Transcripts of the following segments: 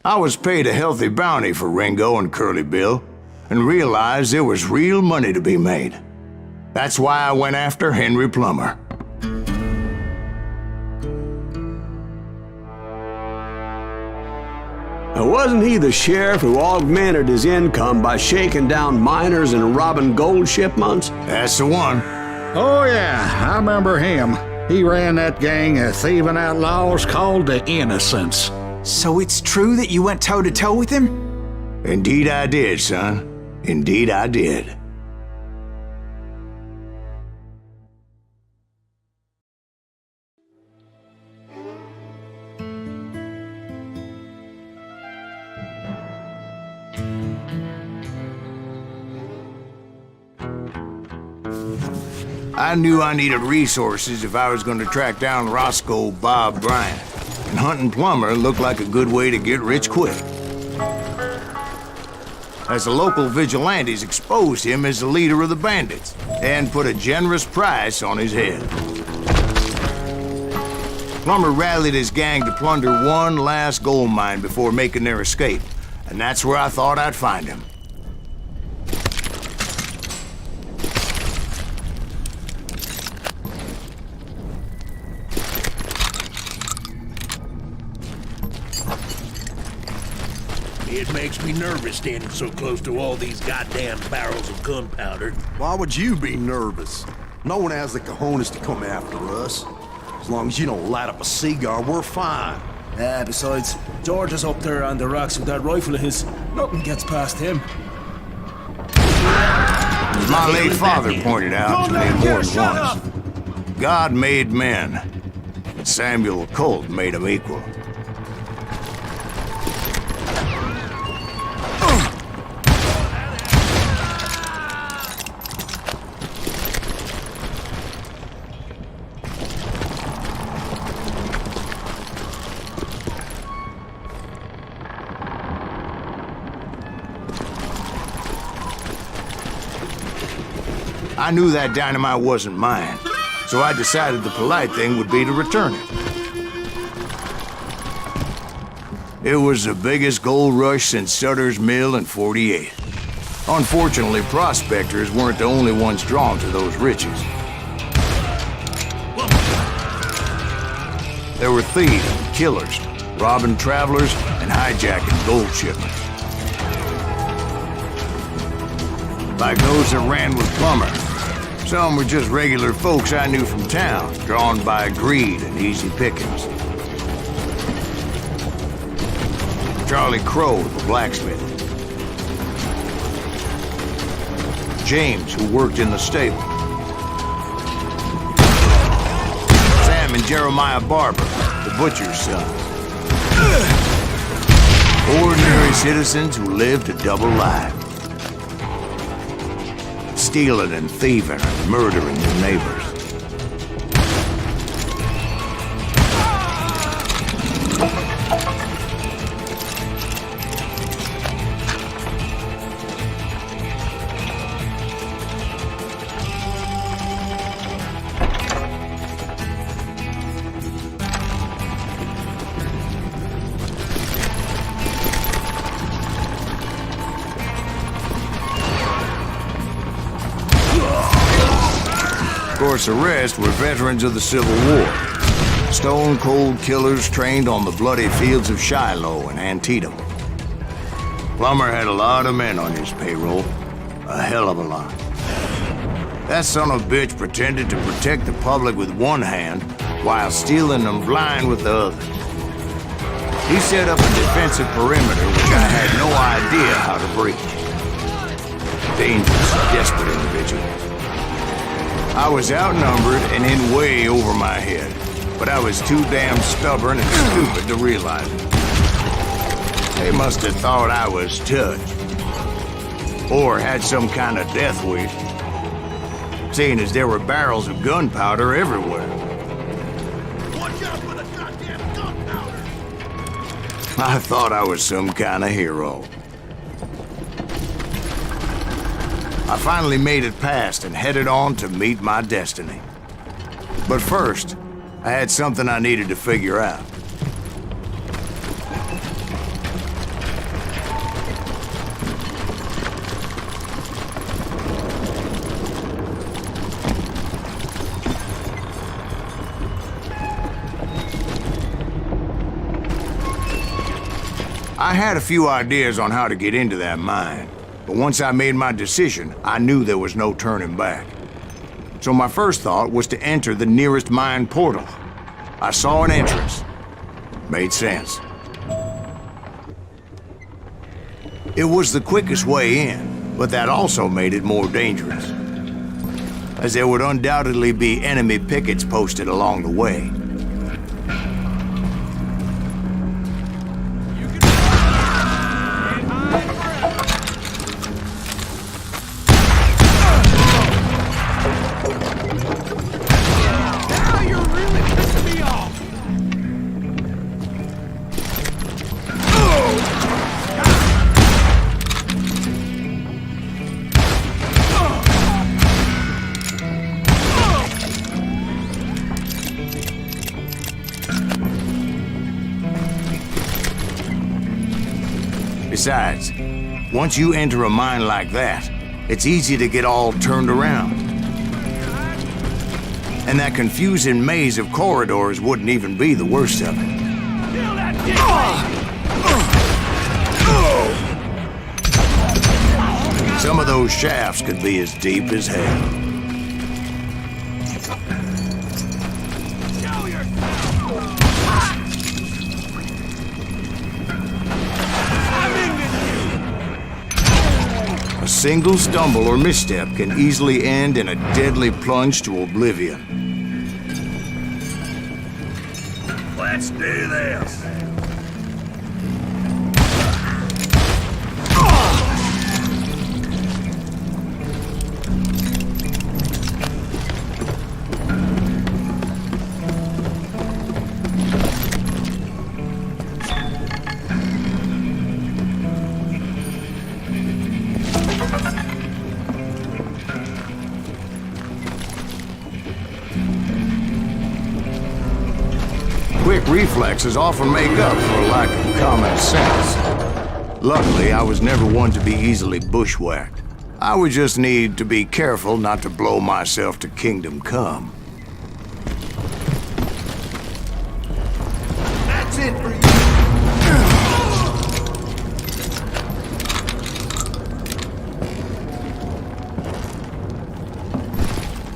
I was paid a healthy bounty for Ringo and Curly Bill, and realized there was real money to be made. That's why I went after Henry Plummer. Wasn't he the sheriff who augmented his income by shaking down miners and robbing gold shipments? That's the one. Oh yeah, I remember him. He ran that gang of thieving outlaws called the Innocents. So it's true that you went toe-to-toe with him? Indeed I did, son. Indeed I did. I knew I needed resources if I was going to track down Roscoe Bob Bryant, and hunting Plummer looked like a good way to get rich quick. As the local vigilantes exposed him as the leader of the bandits, and put a generous price on his head. Plummer rallied his gang to plunder one last gold mine before making their escape, and that's where I thought I'd find him. It makes me nervous standing so close to all these goddamn barrels of gunpowder. Why would you be nervous? No one has the cojones to come after us. As long as you don't light up a cigar, we're fine. Besides, George is up there on the rocks with that rifle of his. Nothing gets past him. As my late father pointed out to me more than once, God made men, and Samuel Colt made them equal. I knew that dynamite wasn't mine, so I decided the polite thing would be to return it. It was the biggest gold rush since Sutter's Mill in '48. Unfortunately, prospectors weren't the only ones drawn to those riches. There were thieves and killers, robbing travelers and hijacking gold shipments. Like those that ran with Plummer. Some were just regular folks I knew from town, drawn by greed and easy pickings. Charlie Crow, the blacksmith. James, who worked in the stable. Sam and Jeremiah Barber, the butcher's son. Ordinary citizens who lived a double life. Stealing and thieving and murdering their neighbors. Of course, the rest were veterans of the Civil War. Stone-cold killers trained on the bloody fields of Shiloh and Antietam. Plummer had a lot of men on his payroll. A hell of a lot. That son of a bitch pretended to protect the public with one hand while stealing them blind with the other. He set up a defensive perimeter which I had no idea how to breach. Dangerous, desperate individual. I was outnumbered and in way over my head, but I was too damn stubborn and stupid to realize it. They must have thought I was touched. Or had some kind of death wish, seeing as there were barrels of gunpowder everywhere. Watch out for the goddamn gunpowder! I thought I was some kind of hero. I finally made it past and headed on to meet my destiny. But first, I had something I needed to figure out. I had a few ideas on how to get into that mine, but once I made my decision, I knew there was no turning back. So my first thought was to enter the nearest mine portal. I saw an entrance. Made sense. It was the quickest way in, but that also made it more dangerous, as there would undoubtedly be enemy pickets posted along the way. Besides, once you enter a mine like that, it's easy to get all turned around. And that confusing maze of corridors wouldn't even be the worst of it. Some of those shafts could be as deep as hell. A single stumble or misstep can easily end in a deadly plunge to oblivion. Let's do this! Quick reflexes often make up for a lack of common sense. Luckily, I was never one to be easily bushwhacked. I would just need to be careful not to blow myself to kingdom come. That's it for you!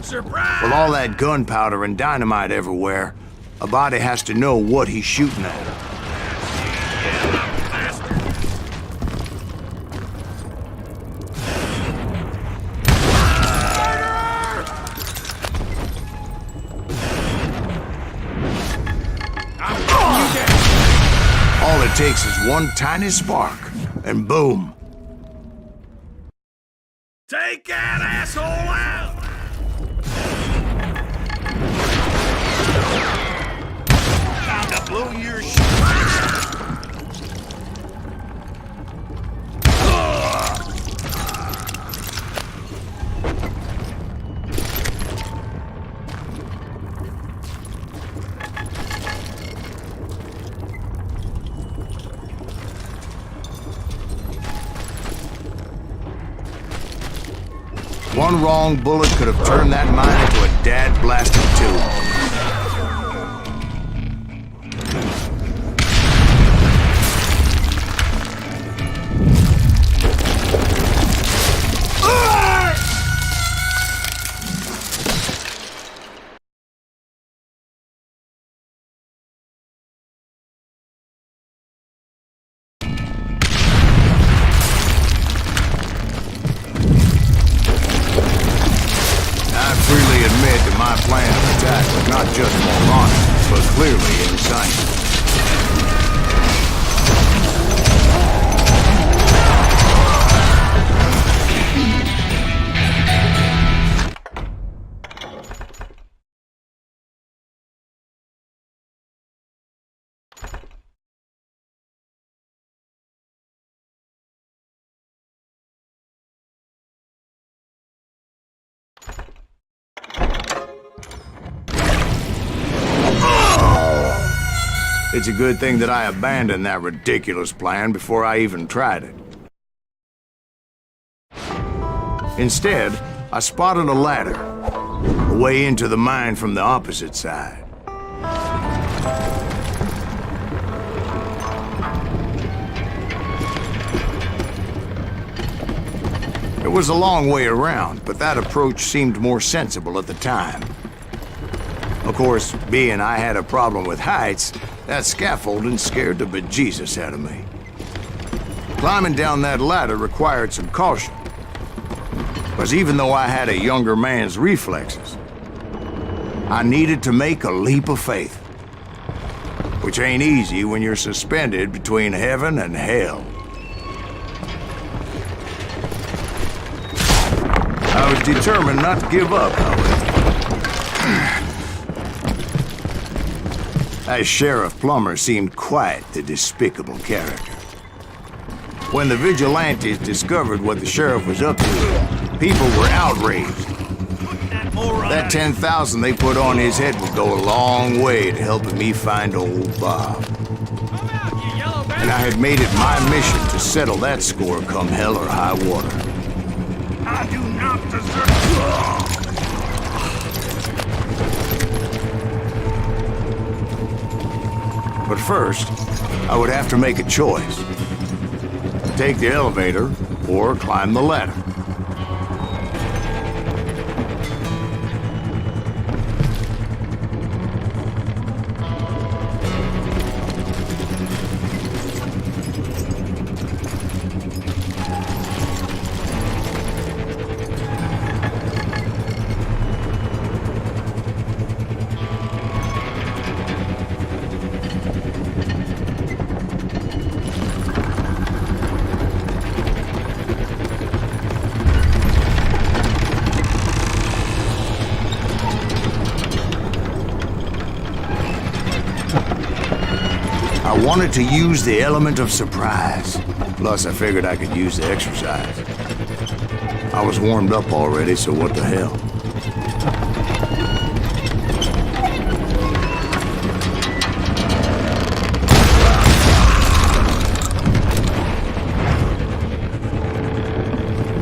Surprise! With all that gunpowder and dynamite everywhere, a body has to know what he's shooting at. All it takes is one tiny spark, and boom. Take that asshole out! Blow your shit. One wrong bullet could have turned that mine into a dad-blasted tomb. My plan of attack was not just moronic, but clearly insane. It's a good thing that I abandoned that ridiculous plan before I even tried it. Instead, I spotted a ladder, a way into the mine from the opposite side. was a long way around, but that approach seemed more sensible at the time. Of course, being I had a problem with heights, that scaffolding scared the bejesus out of me. Climbing down that ladder required some caution, because even though I had a younger man's reflexes, I needed to make a leap of faith, which ain't easy when you're suspended between heaven and hell. I was determined not to give up, however. As Sheriff Plummer seemed quite the despicable character. When the vigilantes discovered what the sheriff was up to, people were outraged. That 10,000 they put on his head would go a long way to helping me find old Bob. And I had made it my mission to settle that score come hell or high water. I do not deserve... But first, I would have to make a choice. Take the elevator or climb the ladder. I wanted to use the element of surprise. Plus, I figured I could use the exercise. I was warmed up already, so what the hell?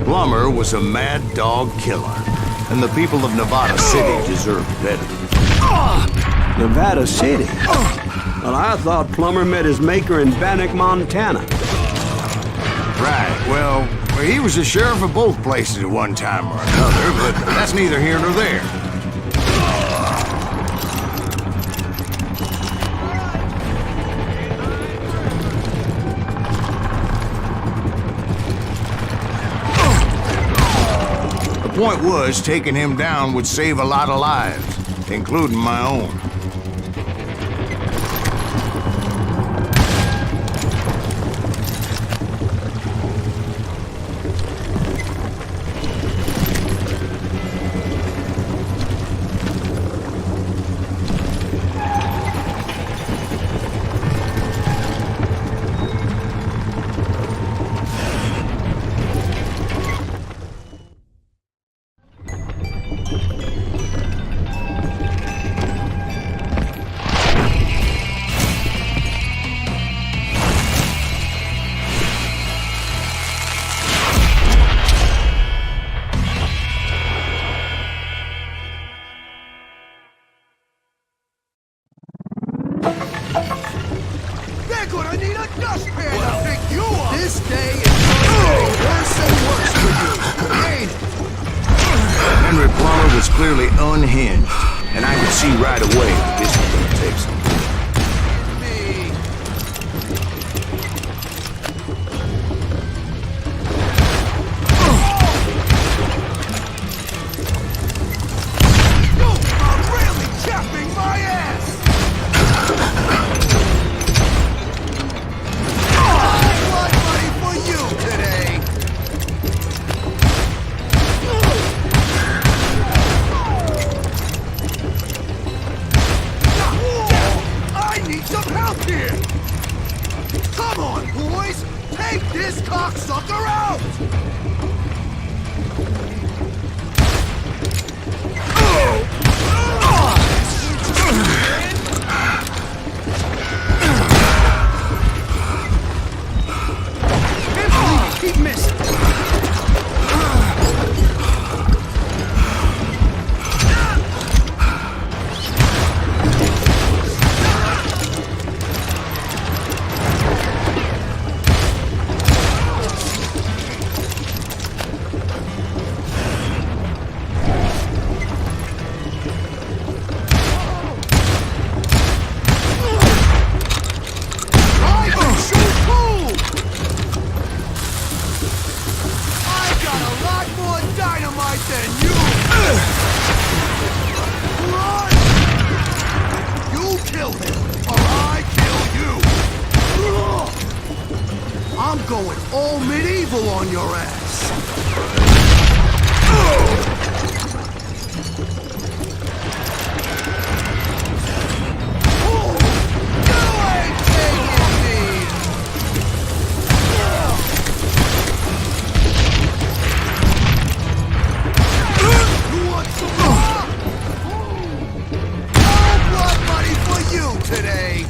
Plummer was a mad dog killer, and the people of Nevada City deserved better. Nevada City? Well, I thought Plummer met his maker in Bannock, Montana. Right, well, he was the sheriff of both places at one time or another, but that's neither here nor there. The point was, taking him down would save a lot of lives, including my own. They're gonna need a dustpan to pick you up! This day is gonna get worse and worse for you, ain't it? Henry Plummer was clearly unhinged, and I could see right away that this was gonna take some. You are really chapping my ass! Blood money for you today! I need some help here! Come on, boys! Take this cocksucker out! Keep missing! going all medieval on your ass. Today.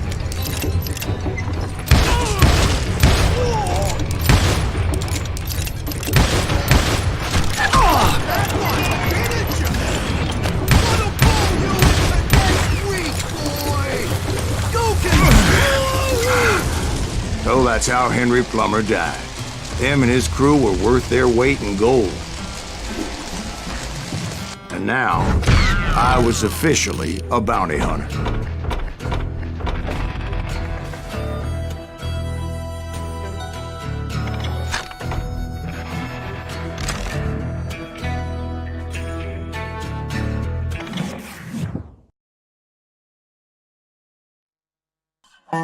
So that's how Henry Plummer died. Him and his crew were worth their weight in gold. And now, I was officially a bounty hunter.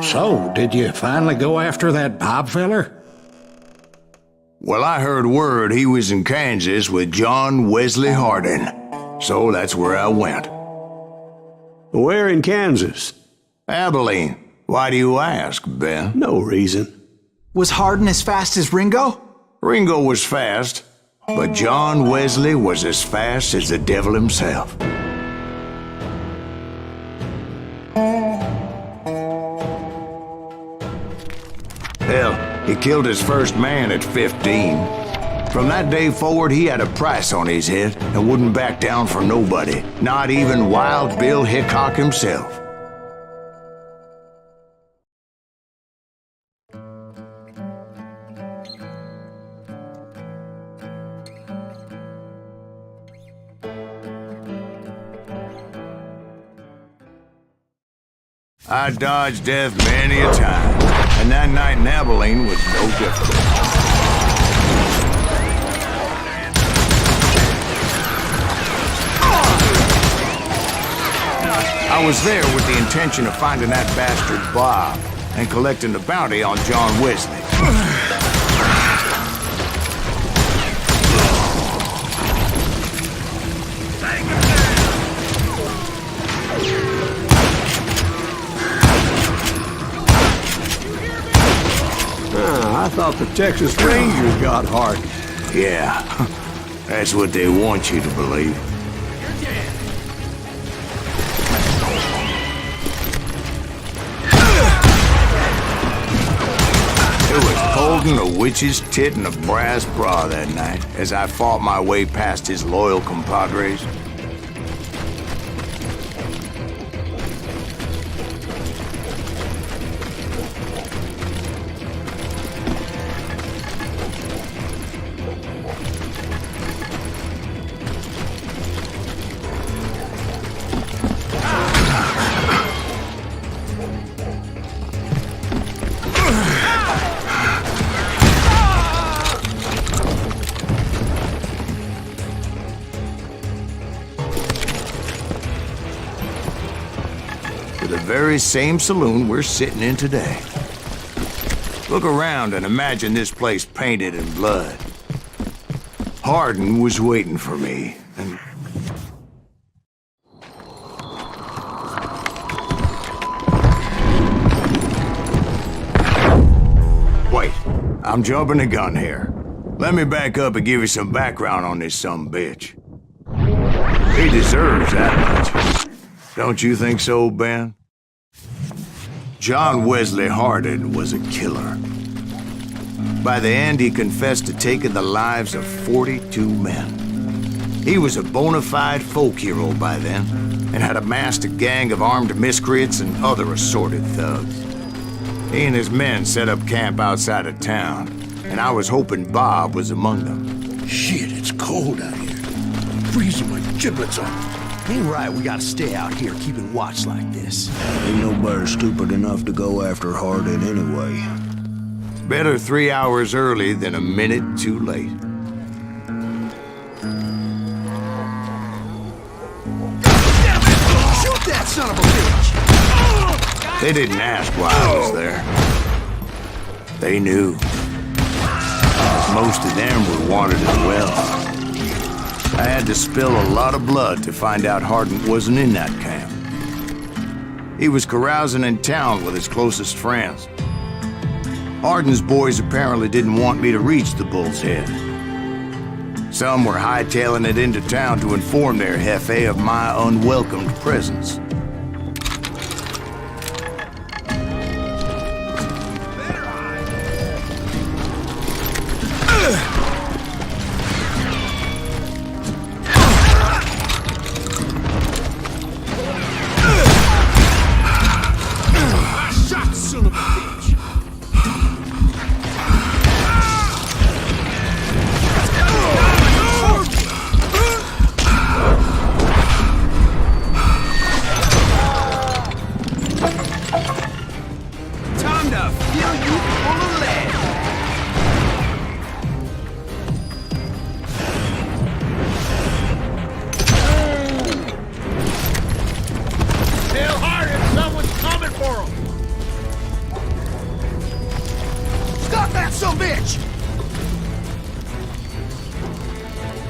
So, did you finally go after that Bob feller? Well, I heard word he was in Kansas with John Wesley Hardin. So that's where I went. Where in Kansas? Abilene. Why do you ask, Ben? No reason. Was Hardin as fast as Ringo? Ringo was fast, but John Wesley was as fast as the devil himself. Hell, he killed his first man at 15. From that day forward, he had a price on his head and wouldn't back down for nobody, not even Wild Bill Hickok himself. I dodged death many a time, and that night in Abilene was no different. I was there with the intention of finding that bastard Bob and collecting the bounty on John Wesley. I thought the Texas Rangers got Hardin. Yeah, that's what they want you to believe. It was holding a witch's tit and a brass bra that night as I fought my way past his loyal compadres. The very same saloon we're sitting in today. Look around and imagine this place painted in blood. Hardin was waiting for me, and... Wait, I'm jumping the gun here. Let me back up and give you some background on this sumbitch. He deserves that much. Don't you think so, Ben? John Wesley Hardin was a killer. By the end, he confessed to taking the lives of 42 men. He was a bona fide folk hero by then, and had amassed a gang of armed miscreants and other assorted thugs. He and his men set up camp outside of town, and I was hoping Bob was among them. Shit, it's cold out here. Freezing my giblets off. Ain't right, we gotta stay out here keeping watch like this. Ain't nobody stupid enough to go after Hardin anyway. Better 3 hours early than a minute too late. Shoot that son of a bitch! They didn't ask why I was there. They knew. Most of them were wanted as well. I had to spill a lot of blood to find out Hardin wasn't in that camp. He was carousing in town with his closest friends. Hardin's boys apparently didn't want me to reach the Bull's Head. Some were hightailing it into town to inform their jefe of my unwelcomed presence.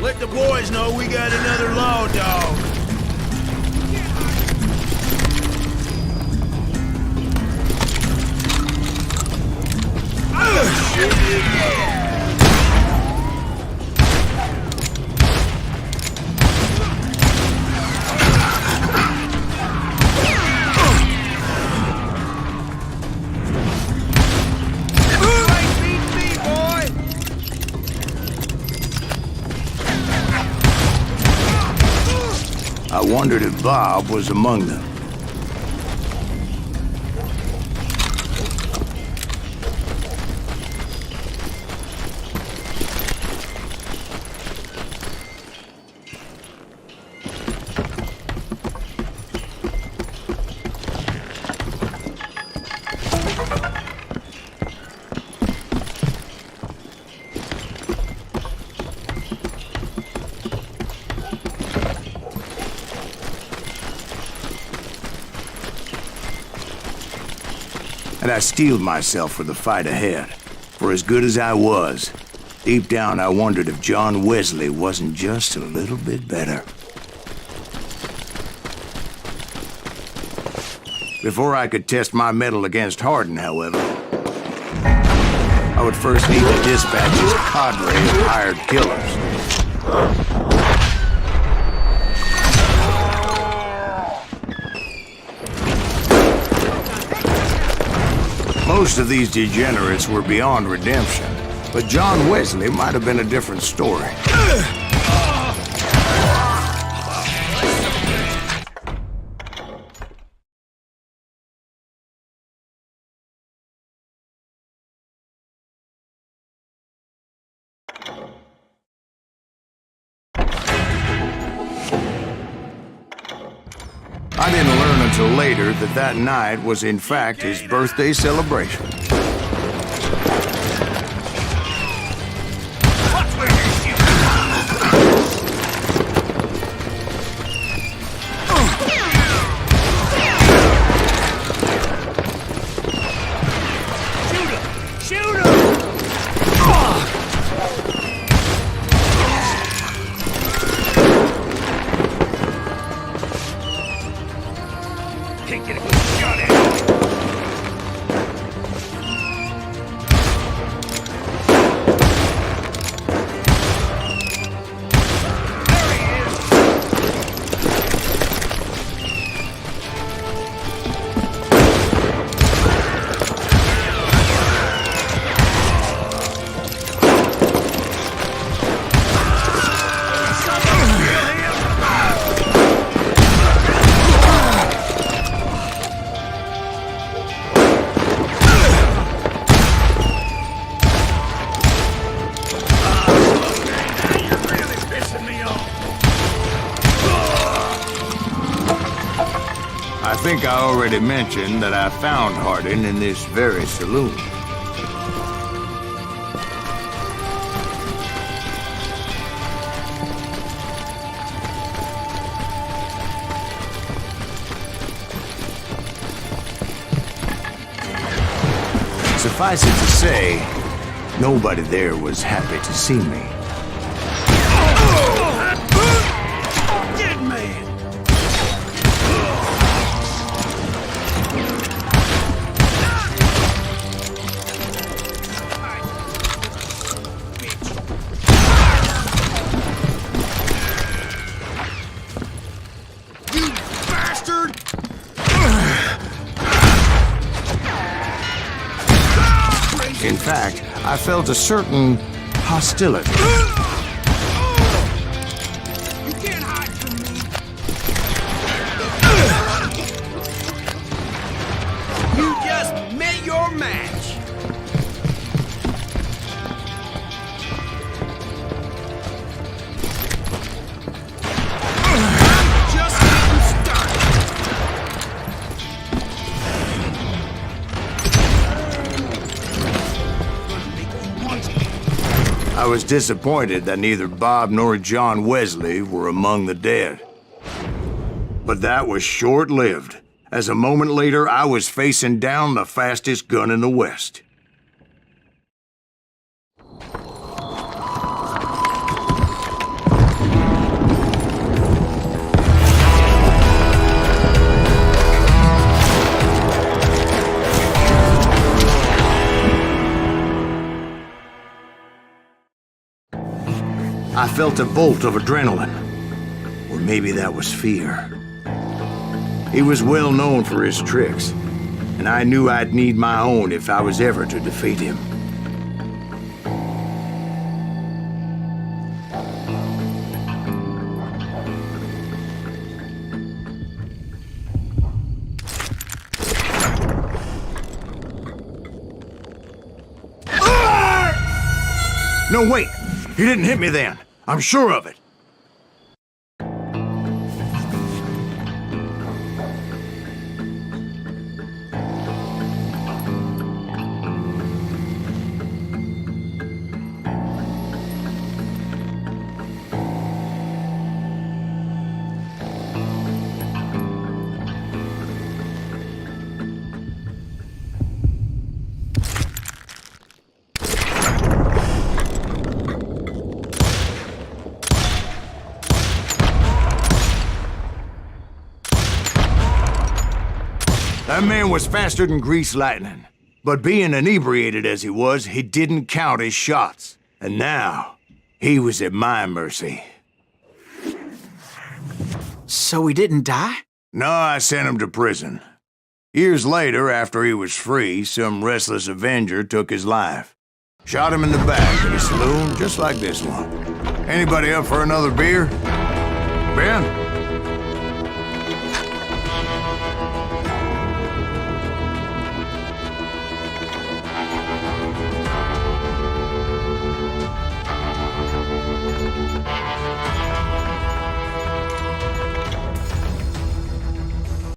Let the boys know we got another law dog. I wondered if Bob was among them. And I steeled myself for the fight ahead. For as good as I was, deep down I wondered if John Wesley wasn't just a little bit better. Before I could test my mettle against Hardin, however, I would first need to dispatch his cadre of hired killers. Most of these degenerates were beyond redemption, but John Wesley might have been a different story. I didn't learn until later that that night was in fact his birthday celebration. I think I already mentioned that I found Hardin in this very saloon. Suffice it to say, Nobody there was happy to see me. Dead man! You bastard! In fact, I felt a certain hostility. You can't hide from me! You just met your match! I'm just getting started! I was disappointed that neither Bob nor John Wesley were among the dead. But that was short-lived, as a moment later I was facing down the fastest gun in the West. I felt a bolt of adrenaline, or maybe that was fear. He was well known for his tricks, and I knew I'd need my own if I was ever to defeat him. No, wait! He didn't hit me then. I'm sure of it. That man was faster than greased lightning. But being inebriated as he was, he didn't count his shots. And now, he was at my mercy. So he didn't die? No, I sent him to prison. Years later, after he was free, some restless avenger took his life. Shot him in the back in a saloon just like this one. Anybody up for another beer? Ben?